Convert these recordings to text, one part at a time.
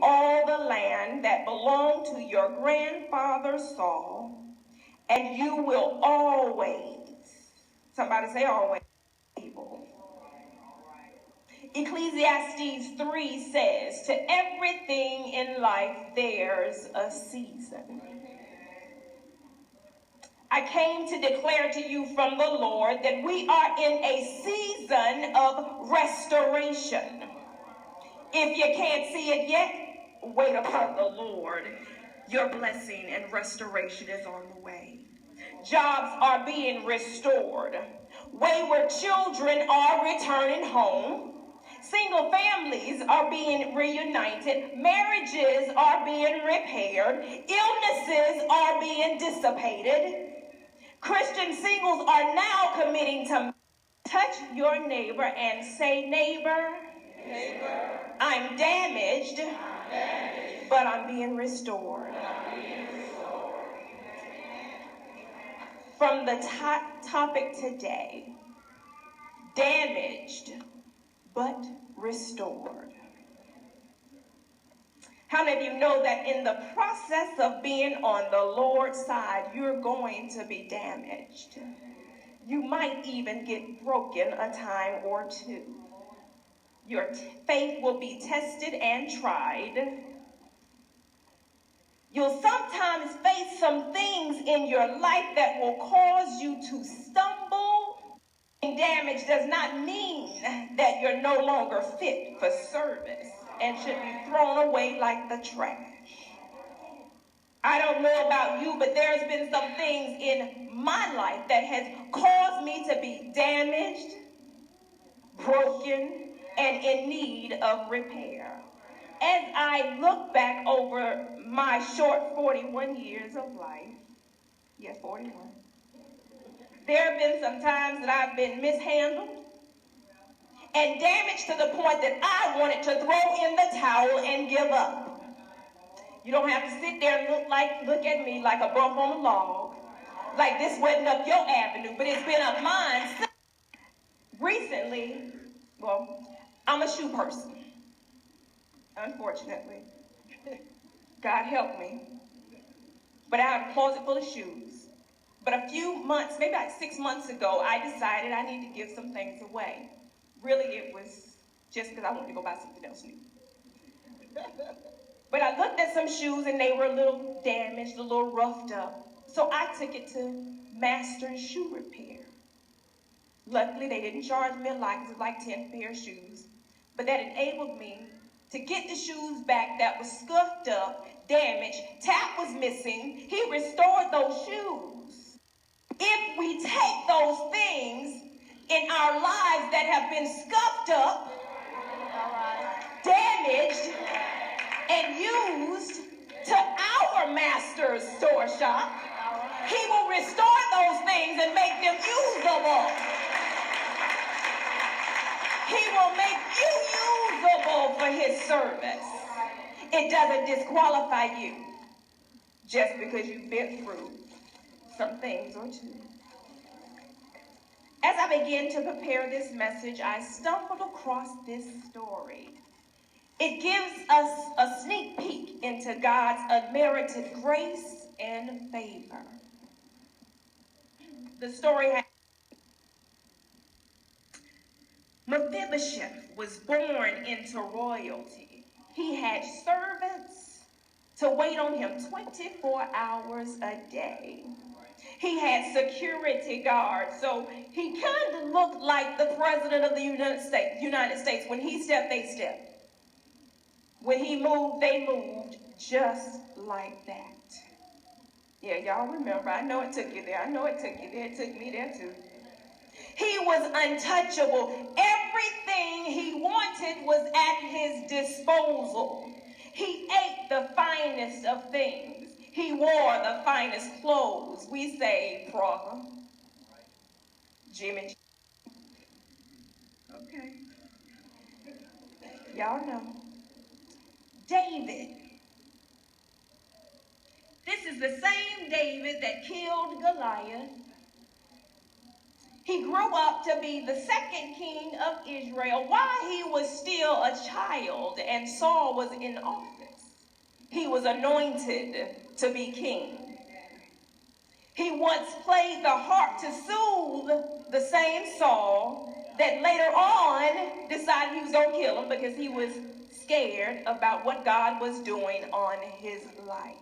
all the land that belonged to your grandfather Saul, and you will always, somebody say always, evil. Ecclesiastes 3 says, to everything in life there's a season. I came to declare to you from the Lord that we are in a season of restoration. If you can't see it yet, wait upon the Lord. Your blessing and restoration is on the way. Jobs are being restored. Wayward children are returning home. Single families are being reunited. Marriages are being repaired. Illnesses are being dissipated. Christian singles are now committing to touch your neighbor and say, neighbor, I'm damaged, but I'm being restored. From the topic today, damaged, but restored. How many of you know that in the process of being on the Lord's side, you're going to be damaged? You might even get broken a time or two. Your faith will be tested and tried. You'll sometimes face some things in your life that will cause you to stumble. Damage does not mean that you're no longer fit for service and should be thrown away like the trash. I don't know about you, but there's been some things in my life that has caused me to be damaged, broken, and in need of repair. As I look back over my short 41 years of life, yes, 41, there have been some times that I've been mishandled and damaged to the point that I wanted to throw in the towel and give up. You don't have to sit there and look at me like a bump on a log, like this wasn't up your avenue, but it's been up mine. Recently, well, I'm a shoe person, unfortunately. God help me. But I have a closet full of shoes. But a few months, maybe like 6 months ago, I decided I need to give some things away. Really, it was just because I wanted to go buy something else new. But I looked at some shoes and they were a little damaged, a little roughed up. So I took it to Master Shoe Repair. Luckily, they didn't charge me a lot because it was like 10 pair of shoes. But that enabled me to get the shoes back that was scuffed up, damaged, tap was missing. He restored those shoes. If we take those things in our lives that have been scuffed up, damaged, and used to our master's store shop, he will restore those things and make them usable. He will make you usable for his service. It doesn't disqualify you just because you've been through some things or two. As I began to prepare this message, I stumbled across this story. It gives us a sneak peek into God's unmerited grace and favor. The story has Mephibosheth was born into royalty. He had servants to wait on him 24 hours a day. He had security guards, so he kind of looked like the president of the United States. When he stepped, they stepped. When he moved, they moved just like that. Yeah, y'all remember. I know it took you there. I know it took you there. It took me there too. He was untouchable. Everything he wanted was at his disposal. He ate the finest of things. He wore the finest clothes. We say Prada, Jimmy. Okay. Y'all know. David. This is the same David that killed Goliath. He grew up to be the second king of Israel while he was still a child and Saul was in office. he was anointed to be king. He once played the harp to soothe the same Saul that later on decided he was going to kill him because he was scared about what God was doing on his life.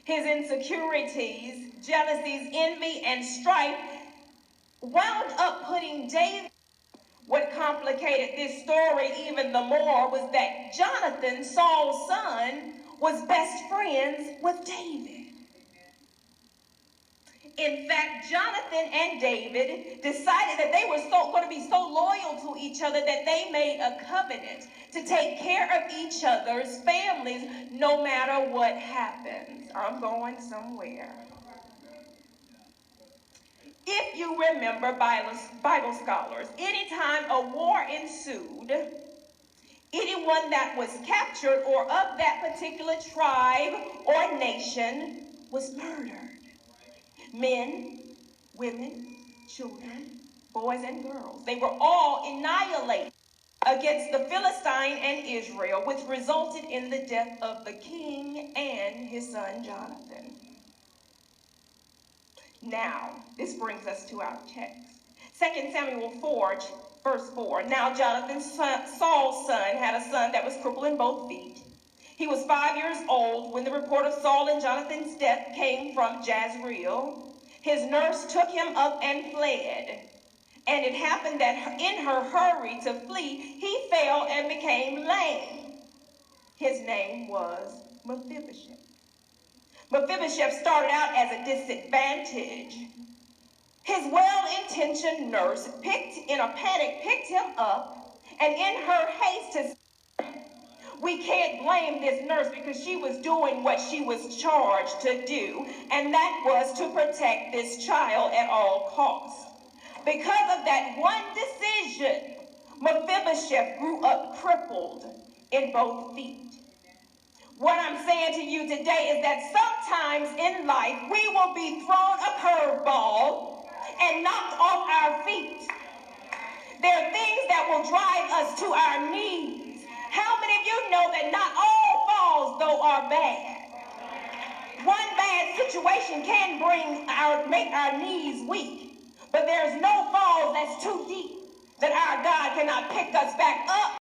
His insecurities, jealousies, envy, and strife wound up putting David. What complicated this story even the more was that Jonathan, Saul's son, was best friends with David. In fact, Jonathan and David decided that they were going to be so loyal to each other that they made a covenant to take care of each other's families no matter what happens. I'm going somewhere. If you remember, Bible scholars, anytime a war ensued, anyone that was captured or of that particular tribe or nation was murdered. Men, women, children, boys and girls, they were all annihilated against the Philistine and Israel, which resulted in the death of the king and his son Jonathan. Now, this brings us to our text. 2 Samuel 4, verse 4. Now Jonathan, Saul's son, had a son that was crippled in both feet. He was 5 years old when the report of Saul and Jonathan's death came from Jezreel. His nurse took him up and fled. And it happened that in her hurry to flee, he fell and became lame. His name was Mephibosheth. Mephibosheth started out as a disadvantage. His well-intentioned nurse, in a panic, picked him up, and in her haste to we can't blame this nurse because she was doing what she was charged to do, and that was to protect this child at all costs. Because of that one decision, Mephibosheth grew up crippled in both feet. What I'm saying to you today is that sometimes in life we will be thrown a curveball and knocked off our feet. There are things that will drive us to our knees. How many of you know that not all falls, though, are bad? One bad situation can make our knees weak, but there's no fall that's too deep that our God cannot pick us back up